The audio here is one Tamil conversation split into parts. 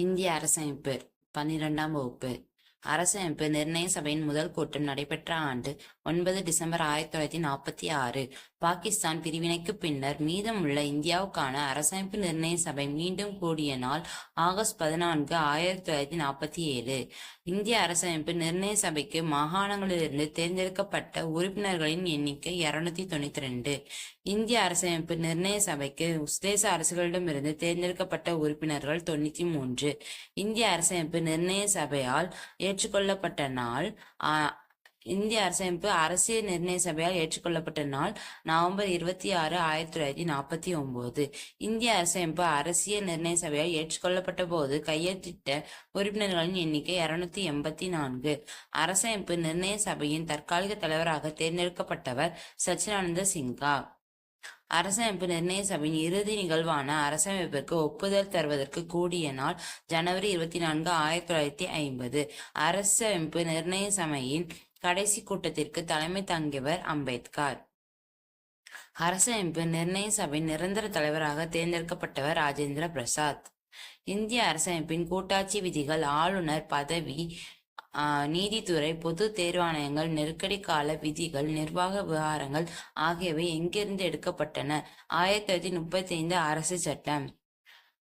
இந்திய அரசமைப்பு 12ஆம் வகுப்பு. அரசமைப்பு நிர்ணய சபையின் முதல் கூட்டம் நடைபெற்ற ஆண்டு 9 டிசம்பர் 1946. பாகிஸ்தான் பிரிவினைக்கு பின்னர் மீதமுள்ள இந்தியாவுக்கான அரசமைப்பு நிர்ணய சபை மீண்டும் கூடிய நாள் ஆகஸ்ட் 14, 1947. இந்திய அரசமைப்பு நிர்ணய சபைக்கு மாகாணங்களிலிருந்து தேர்ந்தெடுக்கப்பட்ட உறுப்பினர்களின் எண்ணிக்கை 292. இந்திய அரசமைப்பு நிர்ணய சபைக்கு உஸ்தேச அரசுகளிடமிருந்து தேர்ந்தெடுக்கப்பட்ட உறுப்பினர்கள் 93. இந்திய அரசமைப்பு நிர்ணய சபையால் ஏற்றுக்கொள்ளப்பட்ட நாள் இந்திய அரசமைப்பு அரசியல் நிர்ணய சபையால் ஏற்றுக்கொள்ளப்பட்ட நாள் நவம்பர் 26, 1949. இந்திய அரசமைப்பு அரசியல் நிர்ணய சபையால் ஏற்றுக்கொள்ளப்பட்ட போது கையெழுத்திட்ட உறுப்பினர்களின் எண்ணிக்கை 284. அரசமைப்பு நிர்ணய சபையின் தற்காலிக தலைவராக தேர்ந்தெடுக்கப்பட்டவர் சச்சிதானந்த சின்ஹா. அரசமைப்பு நிர்ணய சபையின் இறுதி நிகழ்வான அரசமைப்பிற்கு ஒப்புதல் தருவதற்கு கூடிய நாள் ஜனவரி 24, 1950. அரசமைப்பு நிர்ணய சபையின் கடைசி கூட்டத்திற்கு தலைமை தாங்கியவர் அம்பேத்கர். அரசமைப்பு நிர்ணய சபையின் நிரந்தர தலைவராக தேர்ந்தெடுக்கப்பட்டவர் ராஜேந்திர பிரசாத். இந்திய அரசமைப்பின் கூட்டாட்சி விதிகள் ஆளுநர் பதவி, நீதித்துறை, பொது தேர்வாணையங்கள், நெருக்கடி கால விதிகள், நிர்வாக விவகாரங்கள் ஆகியவை எங்கிருந்து எடுக்கப்பட்டன? 1935 அரசு சட்டம்.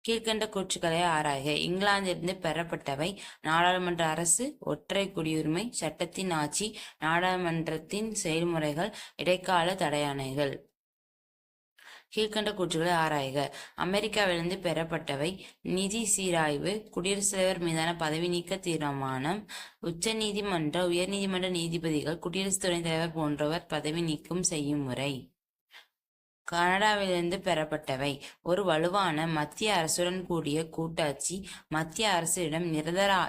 கீழ்கண்ட கூற்றுக்களை ஆராய்க. இங்கிலாந்திலிருந்து பெறப்பட்டவை: நாடாளுமன்ற அரசு, ஒற்றை குடியுரிமை, சட்டத்தின் ஆட்சி, நாடாளுமன்றத்தின் செயல்முறைகள், இடைக்கால தடையாணைகள். கீழ்கண்ட கூற்றுகளை ஆராய்க. அமெரிக்காவிலிருந்து பெறப்பட்டவை: நிதி சீராய்வு, குடியரசுத் தலைவர் மீதான பதவி நீக்க தீர்மானம், உச்ச நீதிமன்ற, உயர்நீதிமன்ற நீதிபதிகள், குடியரசு துணைத் தலைவர் போன்றவர் பதவி நீக்கம் செய்யும் முறை. கனடாவிலிருந்து பெறப்பட்டவை: ஒரு வலுவான மத்திய அரசுடன் கூடிய கூட்டாட்சி, மத்திய அரசிடம்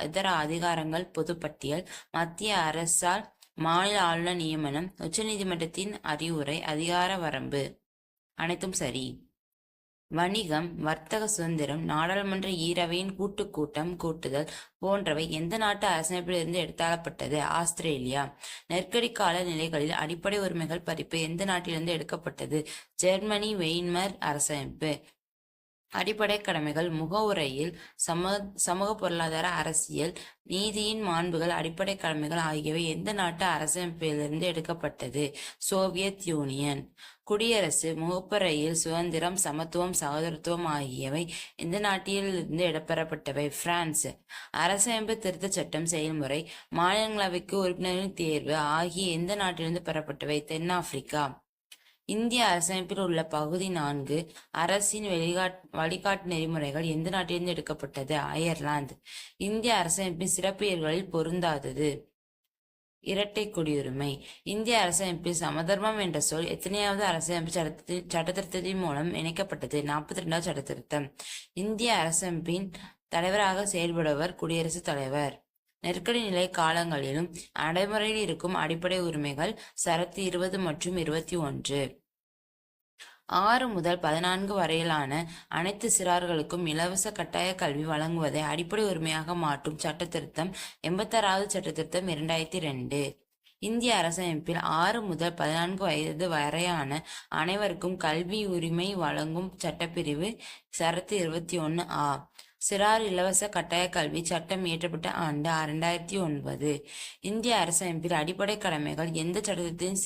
இதர அதிகாரங்கள், பொதுப்பட்டியல், மத்திய அரசால் மாநில ஆளுநர் நியமனம், உச்சநீதிமன்றத்தின் அறிவுரை, அதிகார வரம்பு. அனைத்தும் சரி. வணிகம், வர்த்தக சுதந்திரம், நாடாளுமன்ற ஈரவையின் கூட்டுதல் போன்றவை எந்த நாட்டு அரசமைப்பிலிருந்து எடுத்தாளப்பட்டது? ஆஸ்திரேலியா. நெருக்கடி கால நிலைகளில் அடிப்படை உரிமைகள் பறிப்பு எந்த நாட்டிலிருந்து எடுக்கப்பட்டது? ஜெர்மனி. வெய்மர் அரசமைப்பு. அடிப்படை கடமைகள், முகவுரையில் சமூக, பொருளாதார, அரசியல், நீதியின் மாண்புகள், அடிப்படை கடமைகள் ஆகியவை எந்த நாட்டு அரசமைப்பிலிருந்து எடுக்கப்பட்டது? Soviet union. குடியரசு, முகப்புரையில் சுதந்திரம், சமத்துவம், சகோதரத்துவம் ஆகியவை எந்த நாட்டிலிருந்து இடம்பெறப்பட்டவை? பிரான்ஸ். அரசமைப்பு திருத்த சட்டம் செயல்முறை, மாநிலங்களவைக்கு உறுப்பினர்களின் தேர்வு ஆகிய எந்த நாட்டிலிருந்து பெறப்பட்டவை? தென்னாப்பிரிக்கா. இந்திய அரசமைப்பில் உள்ள பகுதி 4 அரசின் வழிகாட்டு நெறிமுறைகள் எந்த நாட்டிலிருந்து எடுக்கப்பட்டது? அயர்லாந்து. இந்திய அரசமைப்பின் சிறப்பியல்களில் பொருந்தாதது: இரட்டை குடியுரிமை. இந்திய அரசமைப்பில் சமதர்மம் என்ற சொல் எத்தனையாவது அரசமைப்பு சட்டத்திருத்தத்தின் மூலம் இணைக்கப்பட்டது? 42வது சட்டத்திருத்தம். இந்திய அரசமைப்பின் தலைவராக செயல்படுவர் குடியரசுத் தலைவர். நெருக்கடி நிலை காலங்களிலும் நடைமுறையில் இருக்கும் அடிப்படை உரிமைகள். சரத்து 20 மற்றும் 21. 6 முதல் 14 வரையிலான அனைத்து சிறார்களுக்கும் இலவச கட்டாய கல்வி வழங்குவதை அடிப்படை உரிமையாக மாற்றும் சட்டத்திருத்தம் 86வது சட்டத்திருத்தம் 2002. இந்திய அரசமைப்பில் 6 முதல் 14 வயது வரையான அனைவருக்கும் கல்வி உரிமை வழங்கும் சட்டப்பிரிவு. சரத்து 21A. சிறார் இலவச கட்டாய கல்வி சட்டம் இயற்றப்பட்ட ஆண்டு 2009. இந்திய அரசமைப்பில் அடிப்படை கடமைகள் எந்த சட்டத்தில்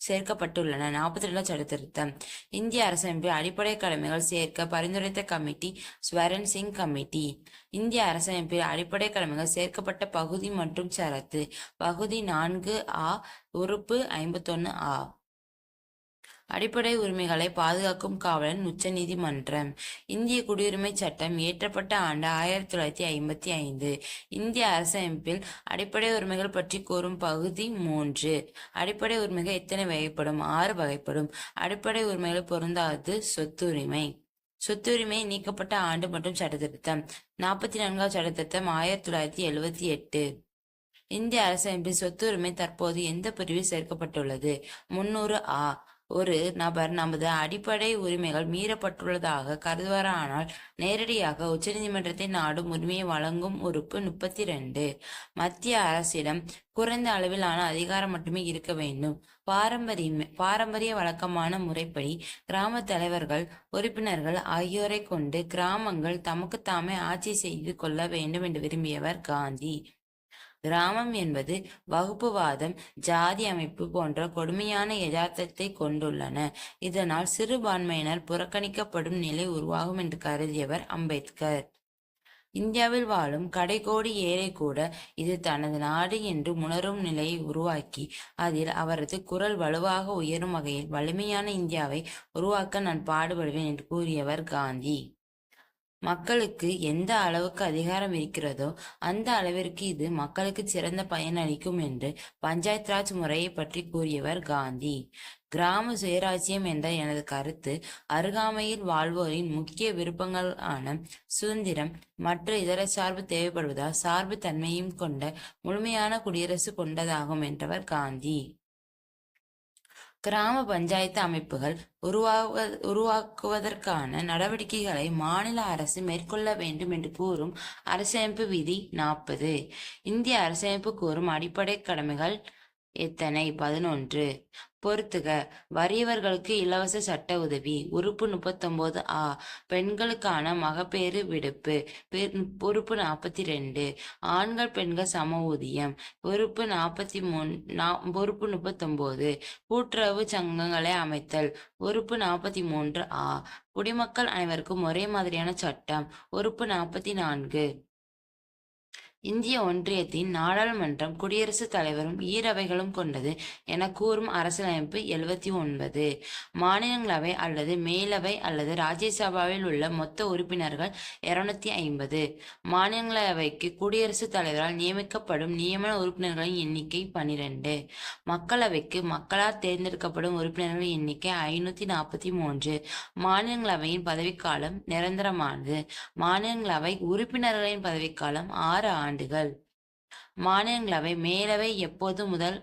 சேர்க்கப்பட்டுள்ளன? 42வது சட்டத்திருத்தம். இந்திய அரசமைப்பில் அடிப்படை கடமைகள் சேர்க்க பரிந்துரைத்த கமிட்டி ஸ்வரன் சிங் கமிட்டி. இந்திய அரசமைப்பில் அடிப்படை கடமைகள் சேர்க்கப்பட்ட பகுதி மற்றும் சரத்து. பகுதி 4A, உறுப்பு 51A. அடிப்படை உரிமைகளை பாதுகாக்கும் காவலன் உச்ச நீதிமன்றம். இந்திய குடியுரிமை சட்டம் இயற்றப்பட்ட ஆண்டு 1955. இந்திய அரசமைப்பில் அடிப்படை உரிமைகள் பற்றி கூறும் பகுதி 3. அடிப்படை உரிமைகள் எத்தனை வகைப்படும்? 6 வகைப்படும். அடிப்படை உரிமைகள் பொருந்தாதது: சொத்துரிமை. சொத்துரிமை நீக்கப்பட்ட ஆண்டு மற்றும் சட்டத்திருத்தம். 44வது சட்டத்திருத்தம் 1978. இந்திய அரசமைப்பில் சொத்துரிமை தற்போது எந்த பிரிவில் சேர்க்கப்பட்டுள்ளது? 300A. ஒரு நபர் நமது அடிப்படை உரிமைகள் மீறப்பட்டுள்ளதாக கருதுவாரானால் நேரடியாக உச்சநீதிமன்றத்தை நாடும் உரிமையை வழங்கும் உறுப்பு 32. மத்திய அரசிடம் குறைந்த அளவிலான அதிகாரம் மட்டுமே இருக்க வேண்டும். பாரம்பரிய வழக்கமான முறைப்படி கிராம தலைவர்கள், உறுப்பினர்கள் ஆகியோரை கொண்டு கிராமங்கள் தமக்குத்தாமே ஆட்சி செய்து கொள்ள வேண்டும் என்று விரும்பியவர் காந்தி. கிராமம் என்பது வகுப்புவாதம், ஜாதி அமைப்பு போன்ற கொடுமையான யதார்த்தத்தை கொண்டுள்ளன. இதனால் சிறுபான்மையினர் புறக்கணிக்கப்படும் நிலை உருவாகும் என்று கருதியவர் அம்பேத்கர். இந்தியாவில் வாழும் கடைக்கோடி ஏழை கூட இது தனது நாடு என்று உணரும் நிலையை உருவாக்கி அதில் அவரது குரல் வலுவாக உயரும் வகையில் வலிமையான இந்தியாவை உருவாக்க நான் பாடுபடுவேன் என்று கூறியவர் காந்தி. மக்களுக்கு எந்த அளவுக்கு அதிகாரம் இருக்கிறதோ அந்த அளவிற்கு இது மக்களுக்கு சிறந்த பயன் அளிக்கும் என்று பஞ்சாயத் ராஜ் முறையை பற்றி கூறியவர் காந்தி. கிராம சுயராஜ்யம் என்ற எனது கருத்து அருகாமையில் வாழ்வோரின் முக்கிய விருப்பங்களான சுதந்திரம் மற்ற இதர சார்பு தேவைப்படுவதால் சார்பு தன்மையும் கொண்ட முழுமையான குடியரசு கொண்டதாகும் என்றவர் காந்தி. கிராம பஞ்சாயத்து அமைப்புகள் உருவாக்குவதற்கான நடவடிக்கைகளை மாநில அரசு மேற்கொள்ள வேண்டும் என்று கூறும் அரசியலமைப்பு விதி 40. இந்திய அரசியலமைப்பு கூறும் அடிப்படை கடமைகள் எத்தனை? 11. பொறுத்துக. வறியவர்களுக்கு இலவச சட்ட உதவி. உறுப்பு 39A. பெண்களுக்கான மகப்பேறு விடுப்பு. உறுப்பு 42. ஆண்கள் பெண்கள் சம ஊதியம். உறுப்பு 43. உறுப்பு 39. கூட்டுறவு சங்கங்களை அமைத்தல். உறுப்பு 43A. குடிமக்கள் அனைவருக்கும் ஒரே மாதிரியான சட்டம். உறுப்பு 44. இந்திய ஒன்றியத்தின் நாடாளுமன்றம் குடியரசுத் தலைவரும் ஈரவைகளும் கொண்டது என கூறும் அரசியலமைப்பு 79. மாநிலங்களவை அல்லது மேலவை அல்லது ராஜ்யசபாவில் உள்ள மொத்த உறுப்பினர்கள் 250. மாநிலங்களவைக்கு குடியரசுத் தலைவரால் நியமிக்கப்படும் நியமன உறுப்பினர்களின் எண்ணிக்கை 12. மக்களவைக்கு மக்களால் தேர்ந்தெடுக்கப்படும் உறுப்பினர்களின் எண்ணிக்கை 543. மாநிலங்களவையின் பதவிக்காலம் நிரந்தரமானது. மாநிலங்களவை உறுப்பினர்களின் பதவிக்காலம் 6 ஆண்டுகள். மாநிலங்களவை மேலவை எப்போது முதல்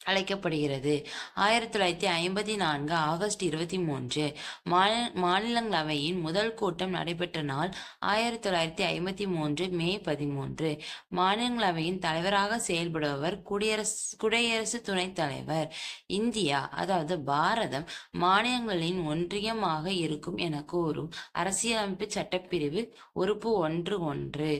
அழைக்கப்படுகிறது? 1954 ஆகஸ்ட் 23. மாநிலங்களவையின் முதல் கூட்டம் நடைபெற்ற நாள் 1953 மே 13. மாநிலங்களவையின் தலைவராக செயல்படுபவர் குடியரசு துணைத் தலைவர். இந்தியா, அதாவது பாரதம், மாநிலங்களின் ஒன்றியமாக இருக்கும் என கூறும் அரசியலமைப்பு சட்டப்பிரிவு உறுப்பு 1.1.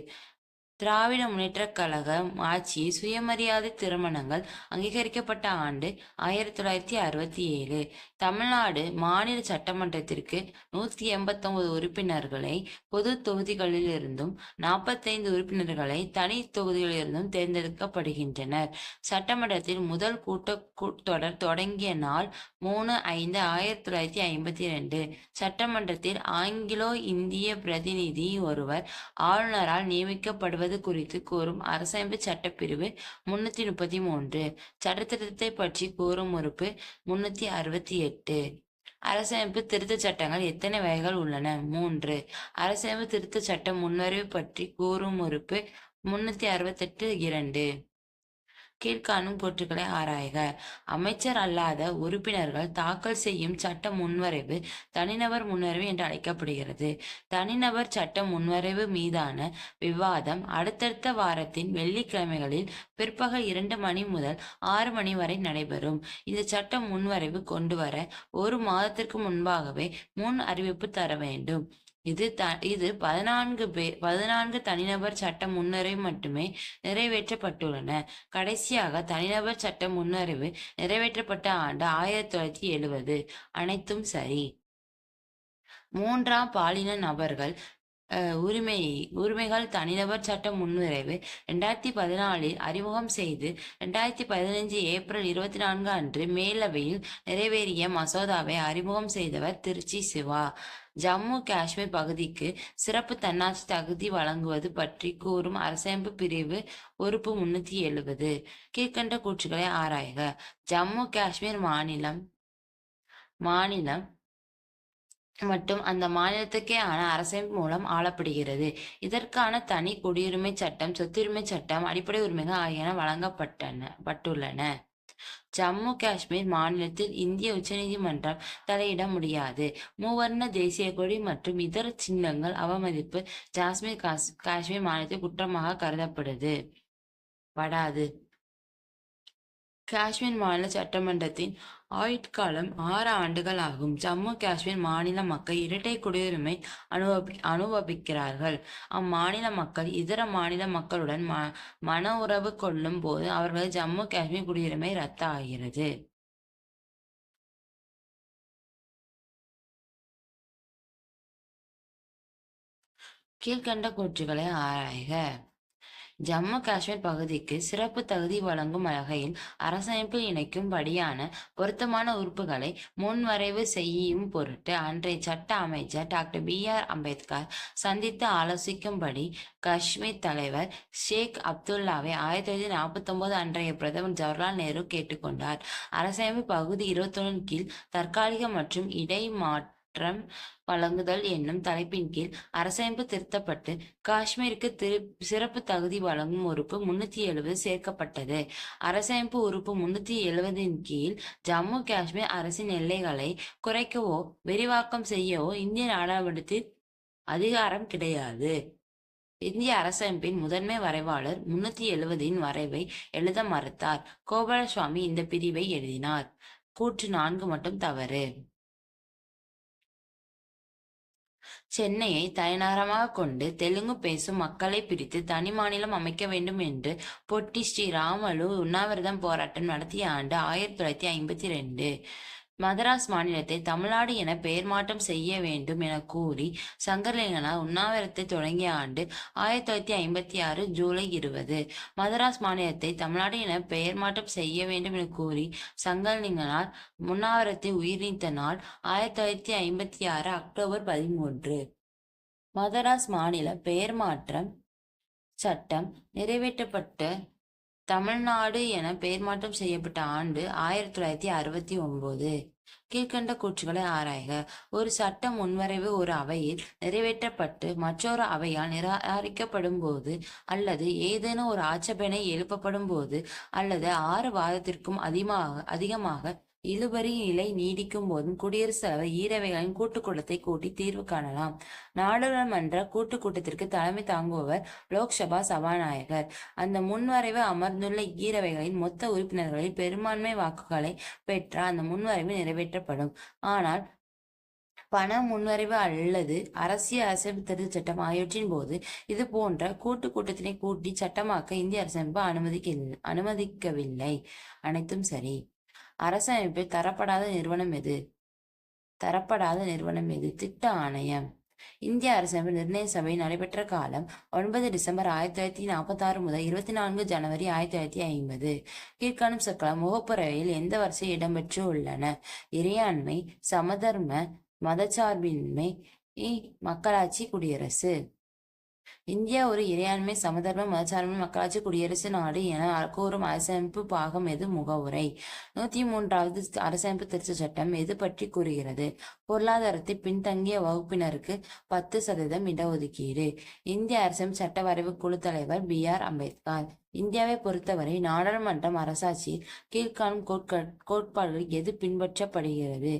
திராவிட முன்னேற்றக் கழகம் ஆட்சியில் சுயமரியாதை திருமணங்கள் அங்கீகரிக்கப்பட்ட ஆண்டு 1967. தமிழ்நாடு மாநில சட்டமன்றத்திற்கு 189 உறுப்பினர்களை பொது தொகுதிகளிலிருந்தும் 45 உறுப்பினர்களை தனி தொகுதிகளிலிருந்தும் தேர்ந்தெடுக்கப்படுகின்றனர். சட்டமன்றத்தில் முதல் கூட்டத்தொடர் தொடங்கிய நாள் 3/5/1952. சட்டமன்றத்தில் ஆங்கிலோ இந்திய பிரதிநிதி ஒருவர் ஆளுநரால் நியமிக்கப்படுவது குறித்து கூறும் அரசமைப்பு சட்டப்பிரிவு 333. சட்டத்திருத்தத்தை பற்றி கூறும் உறுப்பு 368. அரசமைப்பு திருத்த சட்டங்கள் எத்தனை வகைகள் உள்ளன? 3. அரசமைப்பு திருத்த சட்ட முன்வரைவு பற்றி கூறும் உறுப்பு 368(2). கீழ்காணும் கூற்றுக்களை ஆராய்க. அமைச்சர் அல்லாத உறுப்பினர்கள் தாக்கல் செய்யும் சட்ட முன்வரைவு தனிநபர் முன்வரைவு என்று அழைக்கப்படுகிறது. தனிநபர் சட்ட முன்வரைவு மீதான விவாதம் அடுத்தடுத்த வாரத்தின் வெள்ளிக்கிழமைகளில் பிற்பகல் 2 மணி முதல் 6 மணி வரை நடைபெறும். இந்த சட்ட முன்வரைவு கொண்டுவர 1 மாதத்திற்கு முன்பாகவே முன் அறிவிப்பு தர வேண்டும். இது 14 தனிநபர் சட்ட முன்வரைவு மட்டுமே நிறைவேற்றப்பட்டுள்ளன. கடைசியாக தனிநபர் சட்ட முன்வரைவு நிறைவேற்றப்பட்ட ஆண்டு 1970. அனைத்தும் சரி. 3ஆம் பாலின நபர்கள் உரிமைகள் தனிநபர் சட்ட முன்வரைவு 2014 அறிமுகம் செய்து 2015 ஏப்ரல் 24 அன்று மேலவையில் நிறைவேறிய மசோதாவை அறிமுகம் செய்தவர் திருச்சி சிவா. ஜம்மு காஷ்மீர் பகுதிக்கு சிறப்பு தன்னாட்சி தகுதி வழங்குவது பற்றி கூறும் அரசமைப்பு பிரிவு உறுப்பு 370. கீழ்கண்ட கூற்றுக்களை ஆராய்க. ஜம்மு காஷ்மீர் மாநிலம் மற்றும் அந்த மாநிலத்துக்கே ஆன அரசமைப்பு மூலம் ஆளப்படுகிறது. இதற்கான தனி குடியுரிமை சட்டம், சொத்துரிமை சட்டம், அடிப்படை உரிமைகள் ஆகியன வழங்கப்பட்டுள்ளன. ஜம்மு காஷ்மீர் மாநிலத்தில் இந்திய உச்சநீதிமன்றம் தலையிட முடியாது. மூவர்ண தேசிய கொடி மற்றும் இதர சின்னங்கள் அவமதிப்பு காஷ்மீர் மாநிலத்தில் குற்றமாக கருதப்படுது படாது. காஷ்மீர் மாநில சட்டமன்றத்தின் ஆயுட்காலம் 6 ஆண்டுகள் ஆகும். ஜம்மு காஷ்மீர் மாநில மக்கள் இரட்டை குடியுரிமை அனுபவிக்கிறார்கள். அம்மாநில மக்கள் இதர மாநில மக்களுடன் மன உறவு கொள்ளும் போது அவர்களது ஜம்மு காஷ்மீர் குடியுரிமை ரத்து ஆகிறது. கீழ்கண்ட கூற்றுகளை ஆராய்க. ஜம்மு காஷ்மீர் பகுதிக்கு சிறப்பு தகுதி வழங்கும் வகையில் அரசமைப்பில் இணைக்கும்படியான பொருத்தமான உறுப்புகளை முன்வரைவு செய்யும் பொருட்டு அன்றைய சட்ட அமைச்சர் டாக்டர் B.R. அம்பேத்கர் சந்தித்து ஆலோசிக்கும்படி காஷ்மீர் தலைவர் ஷேக் அப்துல்லாவை 1949 அன்றைய பிரதமர் ஜவஹர்லால் நேரு கேட்டுக்கொண்டார். அரசமைப்பு பகுதி 21 கீழ் தற்காலிக மற்றும் இடைமாற்றம் வழங்குதல் என்னும் தலைப்பின் கீழ் அரசமைப்பு திருத்தப்பட்டு காஷ்மீருக்கு சிறப்பு தகுதி வழங்கும் உறுப்பு 370 சேர்க்கப்பட்டது. அரசமைப்பு உறுப்பு 370 கீழ் ஜம்மு காஷ்மீர் அரசின் எல்லைகளை குறைக்கவோ விரிவாக்கம் செய்யவோ இந்திய நாடாளுமன்றத்தில் அதிகாரம் கிடையாது. இந்திய அரசமைப்பின் முதன்மை வரைவாளர் 370 வரைவை எழுத மறுத்தார். கோபாலசுவாமி இந்த பிரிவை எழுதினார். கூற்று 4 மட்டும் தவறு. சென்னையை தலைநகரமாக கொண்டு தெலுங்கு பேசும் மக்களை பிரித்து தனி மாநிலம் அமைக்க வேண்டும் என்று பொட்டி ஸ்ரீராமலு உண்ணாவிரதம் போராட்டம் நடத்திய ஆண்டு 1952. மதராஸ் மாநிலத்தை தமிழ்நாடு என பெயர் மாற்றம் செய்ய வேண்டும் என கூறி சங்கரலிங்கனார் உண்ணாவிரத்தை தொடங்கிய ஆண்டு 1956 ஜூலை 20. மதராஸ் மாநிலத்தை தமிழ்நாடு என பெயர் மாற்றம் செய்ய வேண்டும் என கூறி சங்கரலிங்கனார் உண்ணாவிரத்தை உயிர் நீத்த நாள் 1956 அக்டோபர் 13. மதராஸ் மாநில பெயர் மாற்றம் சட்டம் நிறைவேற்றப்பட்ட தமிழ்நாடு என பெயர் மாற்றம் செய்யப்பட்ட ஆண்டு 1969. கீழ்கண்ட கூற்றுகளை ஆராய்க. ஒரு சட்ட முன்வரைவு ஒரு அவையில் நிறைவேற்றப்பட்டு மற்றொரு அவையால் நிராகரிக்கப்படும் போது அல்லது ஏதேனும் ஒரு ஆட்சேபனை எழுப்பப்படும் போது அல்லது 6 வாரத்திற்கும் அதிகமாக இழுபறி நிலை நீடிக்கும் போதும் குடியரசுத் தலைவர் ஈரவைகளின் கூட்டுக்கூட்டத்தை கூட்டி தீர்வு காணலாம். நாடாளுமன்ற கூட்டுக்கூட்டத்திற்கு தலைமை தாங்குபவர் லோக்சபா சபாநாயகர். அந்த முன்வரைவு அமர்ந்துள்ள ஈரவைகளின் மொத்த உறுப்பினர்களில் பெரும்பான்மை வாக்குகளை பெற்றால் அந்த முன்வரைவு நிறைவேற்றப்படும். ஆனால் பண முன்வரைவு அல்லது அரசியல் திருத்த சட்டம் ஆகியவற்றின் போது இது போன்ற கூட்டத்தினை கூட்டி சட்டமாக்க இந்திய அரசமைப்பு அனுமதிக்கவில்லை. அனைத்தும் சரி. அரசமைப்பில் தரப்படாத நிறுவனம் எது? திட்ட ஆணையம். இந்திய அரசமைப்பு நிர்ணய சபை நடைபெற்ற காலம் 9 டிசம்பர் 1946 முதல் 24 ஜனவரி 1950. கீழ்காணும் சொற்கள் முகப்புரையில் எந்த வரிசையில் இடம்பெற்று உள்ளன? இறையாண்மை, சமதர்ம, மதச்சார்பின்மை, மக்களாட்சி, குடியரசு. இந்தியா ஒரு இறையாண்மை, சமதர்ம, மதச்சார்பின்மை, மக்களாட்சி, குடியரசு நாடு என கூறும் அரசமைப்பு பாகம் எது? முகவுரை. 103வது அரசமைப்பு திருத்த சட்டம் எது பற்றி கூறுகிறது? பொருளாதாரத்தில் பின்தங்கிய வகுப்பினருக்கு 10% இடஒதுக்கீடு. இந்திய அரசமைப்பு சட்ட வரைவு குழு தலைவர் B.R. அம்பேத்கர். இந்தியாவை பொறுத்தவரை நாடாளுமன்றம் அரசாட்சியில் கீழ்காணும் கோட்பாடுகள் எது பின்பற்றப்படுகிறது?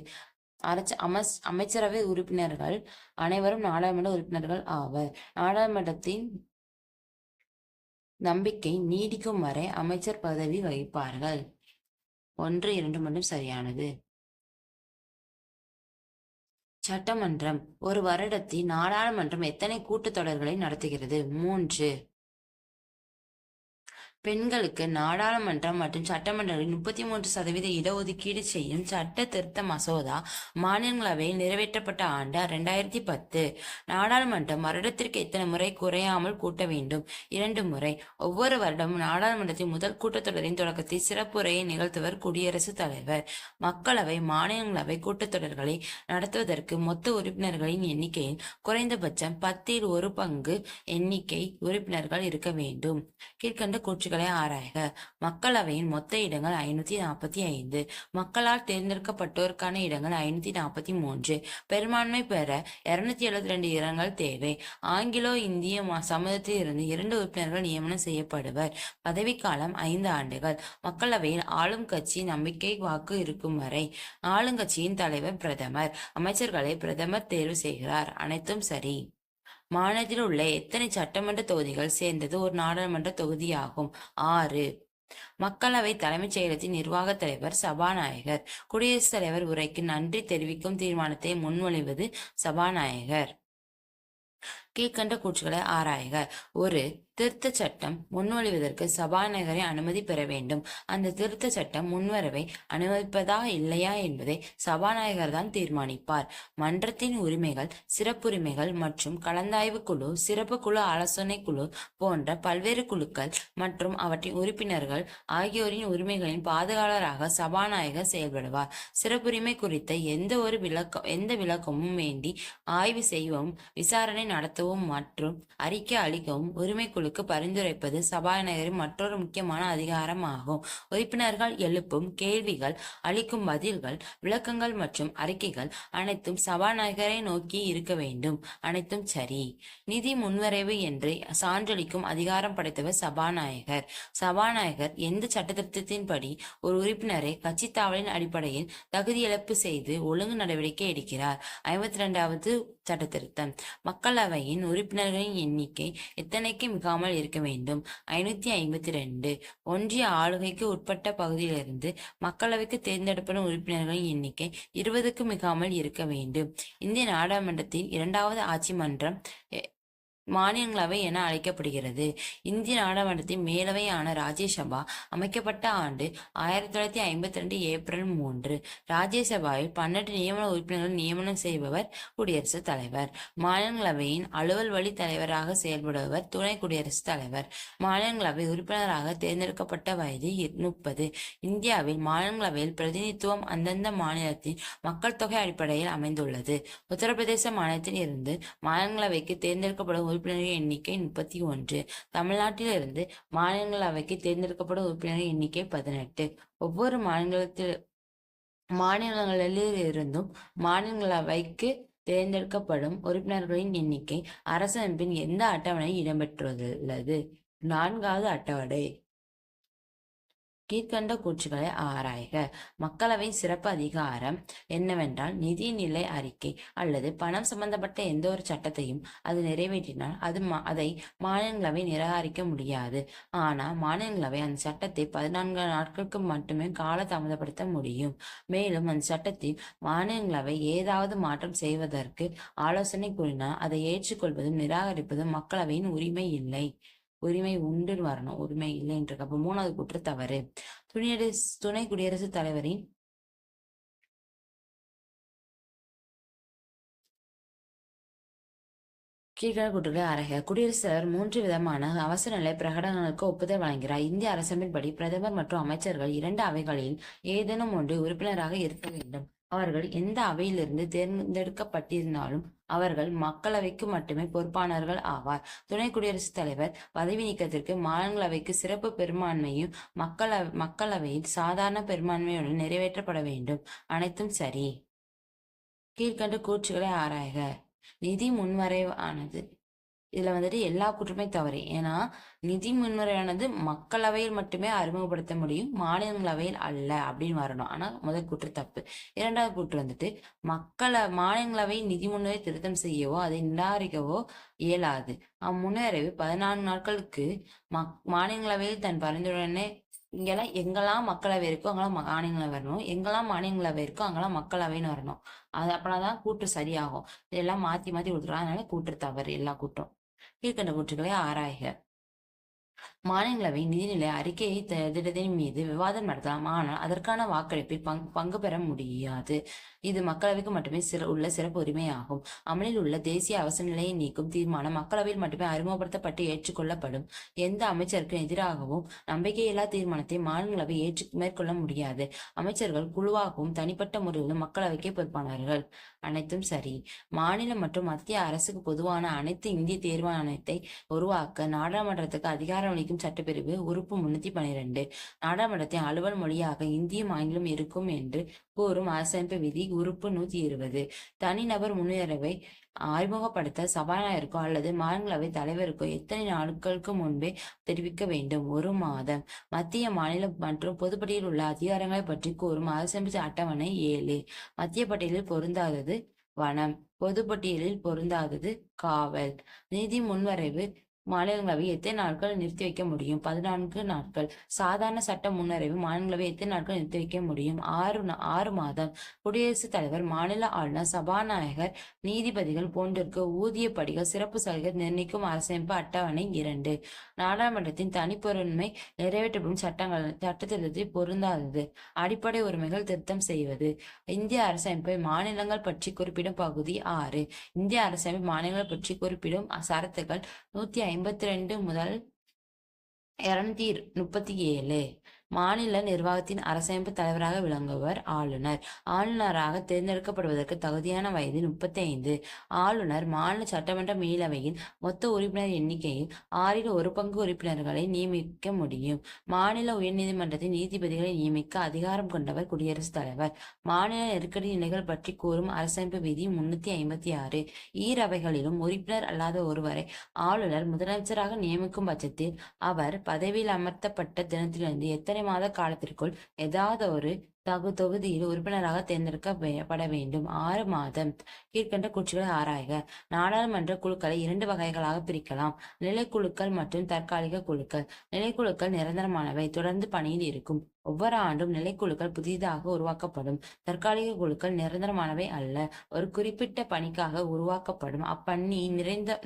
அமைச்சரவை உறுப்பினர்கள் அனைவரும் நாடாளுமன்ற உறுப்பினர்கள் ஆவர். நாடாளுமன்றத்தின் நம்பிக்கை நீடிக்கும் வரை அமைச்சர் பதவி வகிப்பார்கள். 1, 2 மட்டும் சரியானது. சட்டமன்றம். ஒரு வருடத்தில் நாடாளுமன்றம் எத்தனை கூட்டத்தொடர்களை நடத்துகிறது? 3. பெண்களுக்கு நாடாளுமன்றம் மற்றும் சட்டமன்றங்களில் 33% இடஒதுக்கீடு செய்யும் சட்ட திருத்த மசோதா மாநிலங்களவையில் நிறைவேற்றப்பட்ட ஆண்டு 2010. நாடாளுமன்றம் வருடத்திற்கு எத்தனை முறை குறையாமல் கூட்ட வேண்டும்? 2 முறை. ஒவ்வொரு வருடமும் நாடாளுமன்றத்தின் முதல் கூட்டத்தொடரின் தொடக்கத்தில் சிறப்புரையை நிகழ்த்துவர் குடியரசுத் தலைவர். மக்களவை, மாநிலங்களவை கூட்டத்தொடர்களை நடத்துவதற்கு மொத்த உறுப்பினர்களின் எண்ணிக்கையில் குறைந்தபட்சம் 10 1 பங்கு எண்ணிக்கை உறுப்பினர்கள் இருக்க வேண்டும். கீழ்கண்ட கூற்று கூற்றுகளை ஆராய்க. மக்களவையின் மொத்த இடங்கள் 545. மக்களால் தேர்ந்தெடுக்கப்பட்டோருக்கான இடங்கள் 543. பெரும்பான்மை பெற 272 இடங்கள் தேவை. ஆங்கிலோ இந்திய சமூகத்தில் இருந்து 2 உறுப்பினர்கள் நியமனம் செய்யப்படுவர். பதவிக்காலம் 5 ஆண்டுகள். மக்களவையில் ஆளும் கட்சி நம்பிக்கை வாக்கு இருக்கும் வரை. ஆளுங்கட்சியின் தலைவர் பிரதமர். அமைச்சர்களை பிரதமர் தேர்வு செய்கிறார். அனைத்தும் சரி. மாநிலத்தில் உள்ள எத்தனை சட்டமன்ற தொகுதிகள் சேர்ந்தது ஒரு நாடாளுமன்ற தொகுதியாகும்? 6. மக்களவை தலைமைச் செயலகத்தின் நிர்வாக தலைவர் சபாநாயகர். குடியரசுத் தலைவர் உரைக்கு நன்றி தெரிவிக்கும் தீர்மானத்தை முன்மொழிவது சபாநாயகர். கீழ்கண்ட கூற்றுகளை ஆராய்க. ஒரு திருத்த சட்டம் முன்மொழிவதற்கு சபாநாயகரின் அனுமதி பெற வேண்டும். அந்த திருத்த சட்டம் முன்வரவை அனுமதிப்பதா இல்லையா என்பதை சபாநாயகர் தான் தீர்மானிப்பார். மன்றத்தின் உரிமைகள், சிறப்புரிமைகள் மற்றும் கலந்தாய்வு குழு, சிறப்பு குழு, ஆலோசனை குழு போன்ற பல்வேறு குழுக்கள் மற்றும் அவற்றின் உறுப்பினர்கள் ஆகியோரின் உரிமைகளின் பாதுகாவலராக சபாநாயகர் செயல்படுவார். சிறப்புரிமை குறித்த எந்த விளக்கமும் வேண்டி ஆய்வு செய்யவும், விசாரணை நடத்தவும் மற்றும் அறிக்கை அளிக்கவும் உரிமை குழுக்கு பரிந்துரைப்பது சபாநாயகரின் மற்றொரு முக்கியமான அதிகாரம் ஆகும். உறுப்பினர்கள் எழுப்பும் கேள்விகள், அளிக்கும் பதில்கள், விளக்கங்கள் மற்றும் அறிக்கைகள் அனைத்தும் சபாநாயகரை நோக்கி இருக்க வேண்டும். அனைத்தும் சரி. நிதி முன்வரைவு என்று சான்றளிக்கும் அதிகாரம் படைத்தவர் சபாநாயகர். சபாநாயகர் எந்த சட்டத்திட்டத்தின்படி ஒரு உறுப்பினரை கட்சி தாவலின் அடிப்படையில் தகுதி இழப்பு செய்து ஒழுங்கு நடவடிக்கை எடுக்கிறார்? 52வது சட்டத்திருத்தம். மக்களவையின் உறுப்பினர்களின் எண்ணிக்கை எத்தனைக்கு மிகாமல் இருக்க வேண்டும்? 552. ஒன்றிய ஆளுகைக்கு உட்பட்ட பகுதியிலிருந்து மக்களவைக்கு தேர்ந்தெடுக்கப்படும் உறுப்பினர்களின் எண்ணிக்கை 20க்கு மிகாமல் இருக்க வேண்டும். இந்திய நாடாளுமன்றத்தின் 2வது ஆட்சி மன்றம் மாநிலங்களவை என அழைக்கப்படுகிறது. இந்திய நாடாளுமன்றத்தின் மேலவையான ராஜ்யசபா அமைக்கப்பட்ட ஆண்டு 1952 ஏப்ரல் 3. ராஜ்யசபாவில் 12 நியமன உறுப்பினர்கள் நியமனம் செய்பவர் குடியரசுத் தலைவர். மாநிலங்களவையின் அலுவல் வழி தலைவராக செயல்படுபவர் துணை குடியரசுத் தலைவர். மாநிலங்களவை உறுப்பினராக தேர்ந்தெடுக்கப்பட்ட வயது 30. இந்தியாவில் மாநிலங்களவையில் பிரதிநிதித்துவம் அந்தந்த மாநிலத்தின் மக்கள் தொகை அடிப்படையில் அமைந்துள்ளது. உத்தரப்பிரதேச மாநிலத்தில் இருந்து மாநிலங்களவைக்கு தேர்ந்தெடுக்கப்படும் உறுப்பினர்கள் எண்ணிக்கை 31. தமிழ்நாட்டிலிருந்து மாநிலங்களவைக்கு தேர்ந்தெடுக்கப்படும் உறுப்பினர்கள் எண்ணிக்கை 18. ஒவ்வொரு மாநிலங்களிலிருந்தும் மாநிலங்களவைக்கு தேர்ந்தெடுக்கப்படும் உறுப்பினர்களின் எண்ணிக்கை அரசமைப்பின் எந்த அட்டவணையில் இடம்பெற்றுள்ளது? 4வது அட்டவணை. கீழ்கண்ட கூற்றுகளை ஆராய்க. மக்களவையின் சிறப்பு அதிகாரம் என்னவென்றால், நிதிநிலை அறிக்கை அல்லது பணம் சம்பந்தப்பட்ட எந்த ஒரு சட்டத்தையும் அது நிறைவேற்றினால் அதை மாநிலங்களவை நிராகரிக்க முடியாது. ஆனால் மாநிலங்களவை அந்த சட்டத்தை 14 நாட்களுக்கு மட்டுமே கால தாமதப்படுத்த முடியும். மேலும் அந்த சட்டத்தில் மாநிலங்களவை ஏதாவது மாற்றம் செய்வதற்கு ஆலோசனை கூறினால் அதை ஏற்றுக்கொள்வதும் நிராகரிப்பதும் மக்களவையின் உரிமை இல்லை. உரிமை உண்டுன்னு வரணும், உரிமை இல்லை என்று. அப்ப 3வது கூற்று தவறு. துணை குடியரசுத் தலைவரின் கீழ்கண்ட கூற்றுகளை ஆராய்க. குடியரசுத் தலைவர் 3 விதமான அவசர நிலை பிரகடனங்களுக்கு ஒப்புதல் வழங்குகிறார். இந்திய அரசமைப்பின்படி பிரதமர் மற்றும் அமைச்சர்கள் 2 அவைகளில் ஏதேனும் ஒன்று உறுப்பினராக இருக்க வேண்டும். அவர்கள் எந்த அவையிலிருந்து தேர்ந்தெடுக்கப்பட்டிருந்தாலும் அவர்கள் மக்களவைக்கு மட்டுமே பொறுப்பானவர்கள் ஆவார். துணை குடியரசுத் தலைவர் பதவி நீக்கத்திற்கு மாநிலங்களவைக்கு சிறப்பு பெரும்பான்மையும் மக்களவையில் சாதாரண பெரும்பான்மையுடன் நிறைவேற்றப்பட வேண்டும். அனைத்தும் சரி. கீழ்கண்ட கூற்றுகளை ஆராய்க. நிதி முன்வரைவானது, இதுல எல்லா கூற்றுமே தவறு. ஏன்னா நிதி முன்வரைவானது மக்களவையில் மட்டுமே அறிமுகப்படுத்த முடியும், மாநிலங்களவையில் அல்ல அப்படின்னு வரணும். ஆனா முதல் கூற்று தப்பு. 2வது கூற்று மாநிலங்களவை நிதி முன்வரை திருத்தம் செய்யவோ அதை நிராகரிக்கவோ இயலாது. அம்முன்வரைவு 14 நாட்களுக்கு மாநிலங்களவையில் தன் பரிந்துரையினை இங்கெல்லாம் எங்கெல்லாம் மக்களவை இருக்கோ அங்கெல்லாம் மாநிலங்களவை வரணும், எங்கெல்லாம் மாநிலங்களவை இருக்கோ அங்கெல்லாம் மக்களவைன்னு வரணும். அது அப்படின்னாதான் கூற்று சரியாகும். இதெல்லாம் மாத்தி கொடுத்துருக்காங்க. அதனால கூற்று தவறு எல்லா கூற்றும். கீழ்கண்ட கூற்றுகளை ஆராய்க. மாநிலங்களவை நிதிநிலை அறிக்கையை திட்டத்தின் மீது விவாதம் நடத்தலாம், ஆனால் அதற்கான வாக்களிப்பில் பங்கு பெற முடியாது. இது மக்களவைக்கு மட்டுமே உள்ள சிறப்பு உரிமையாகும். அமலில் உள்ள தேசிய அவசர நிலையை நீக்கும் தீர்மானம் மக்களவையில் மட்டுமே அறிமுகப்படுத்தப்பட்டு ஏற்றுக்கொள்ளப்படும். எந்த அமைச்சருக்கு எதிராகவும் நம்பிக்கையில்லா தீர்மானத்தை மாநிலங்களவை மேற்கொள்ள முடியாது. அமைச்சர்கள் குழுவாகவும் தனிப்பட்ட முறையிலும் மக்களவைக்கு பொறுப்பானார்கள். அனைத்தும் சரி. மாநில மற்றும் மத்திய அரசுக்கு பொதுவான அனைத்து இந்திய தேர்வு ஆணையத்தை உருவாக்க நாடாளுமன்றத்துக்கு அதிகாரம் அளிக்கும் நீக்கும் சட்டப்பிரிவு உறுப்பு 312. நாடாளுமன்றத்தின் அலுவல் மொழியாக இந்தியும் ஆங்கிலம் இருக்கும் என்று கூறும் அரசமைப்பு விதி உறுப்பு 120. தனிநபர் முன்னுரிமை அறிமுகப்படுத்த சபாநாயகருக்கோ அல்லது மாநிலங்களவை தலைவருக்கோ எத்தனை நாட்களுக்கு முன்பே தெரிவிக்க வேண்டும்? 1 மாதம். மத்திய, மாநில மற்றும் பொதுப்பட்டியலில் உள்ள அதிகாரங்களை பற்றி கூறும் அரசமைப்பு அட்டவணை 7. மத்திய பட்டியலில் பொருந்தாதது வனம், பொதுப்பட்டியலில் பொருந்தாதது காவல். நிதி முன்வரைவு மாநிலங்களவை எத்தனை நாட்கள் நிறுத்தி வைக்க முடியும்? 14 நாட்கள். சாதாரண சட்ட முன்வரைவு மாநிலங்களவை எத்தனை நாட்கள் நிறுத்தி வைக்க முடியும்? 6 மாதம். குடியரசுத் தலைவர், மாநில ஆளுநர், சபாநாயகர், நீதிபதிகள் போன்றோருக்கு ஊதிய படிகள், சிறப்பு சலுகை நிர்ணயிக்கும் அரசமைப்பு அட்டவணை 2. நாடாளுமன்றத்தின் தனிப்பொருண்மை நிறைவேற்றப்படும் சட்டத்திட்டத்தில் பொருந்தாதது அடிப்படை உரிமைகள் திருத்தம் செய்வது. இந்திய அரசமைப்பை மாநிலங்கள் பற்றி குறிப்பிடும் பகுதி 6. இந்திய அரசமைப்பு மாநிலங்கள் பற்றி குறிப்பிடும் சரத்துக்கள் 152 முதல் 237. மாநில நிர்வாகத்தின் அரசமைப்பு தலைவராக விளங்குவர் ஆளுநர். ஆளுநராக தேர்ந்தெடுக்கப்படுவதற்கு தகுதியான வயது 35. ஆளுநர் மாநில சட்டமன்ற மேலவையின் மொத்த உறுப்பினர் எண்ணிக்கையில் 1/6 உறுப்பினர்களை நியமிக்க முடியும். மாநில உயர்நீதிமன்றத்தின் நீதிபதிகளை நியமிக்க அதிகாரம் கொண்டவர் குடியரசுத் தலைவர். மாநில நெருக்கடி நிலைகள் பற்றி கூறும் அரசமைப்பு விதி 356. ஈரவைகளிலும் உறுப்பினர் அல்லாத ஒருவரை ஆளுநர் முதலமைச்சராக நியமிக்கும் பட்சத்தில் அவர் பதவியில் அமர்த்தப்பட்ட தினத்திலிருந்து எத்தனை மாத காலத்திற்குள் ஏதாவது ஒரு தொகுதியில் உறுப்பினராக தேர்ந்தெடுக்கப்பட வேண்டும்? 6 மாதம். கீழ்கண்ட கூற்றுகளை ஆராய்க. நாடாளுமன்ற குழுக்களை 2 வகைகளாக பிரிக்கலாம். நிலைக்குழுக்கள் மற்றும் தற்காலிக குழுக்கள். நிலைக்குழுக்கள் நிரந்தரமானவை, தொடர்ந்து பணியில் இருக்கும். ஒவ்வொரு ஆண்டும் நிலைக்குழுக்கள் புதிதாக உருவாக்கப்படும். தற்காலிக குழுக்கள் நிரந்தரமானவை அல்ல, ஒரு குறிப்பிட்ட பணிக்காக உருவாக்கப்படும். அப்பணி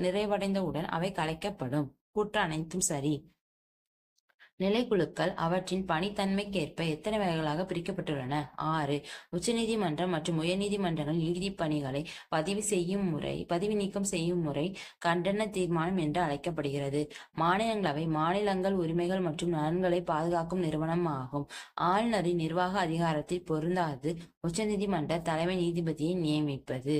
நிறைவடைந்தவுடன் அவை கலைக்கப்படும். கூற்று அனைத்தும் சரி. நிலைக்குழுக்கள் அவற்றின் பணித்தன்மைக்கேற்ப எத்தனை வகைகளாக பிரிக்கப்பட்டுள்ளன? 6. உச்சநீதிமன்றம் மற்றும் உயர்நீதிமன்றங்களின் இறுதி பணிகளை பதிவு நீக்கம் செய்யும் முறை கண்டன தீர்மானம் என்று அழைக்கப்படுகிறது. மாநிலங்களவை மாநிலங்கள் உரிமைகள் மற்றும் நலன்களை பாதுகாக்கும் நிறுவனம் ஆகும். ஆளுநரின் நிர்வாக அதிகாரத்தில் பொருந்தாது உச்சநீதிமன்ற தலைமை நீதிபதியை நியமிப்பது.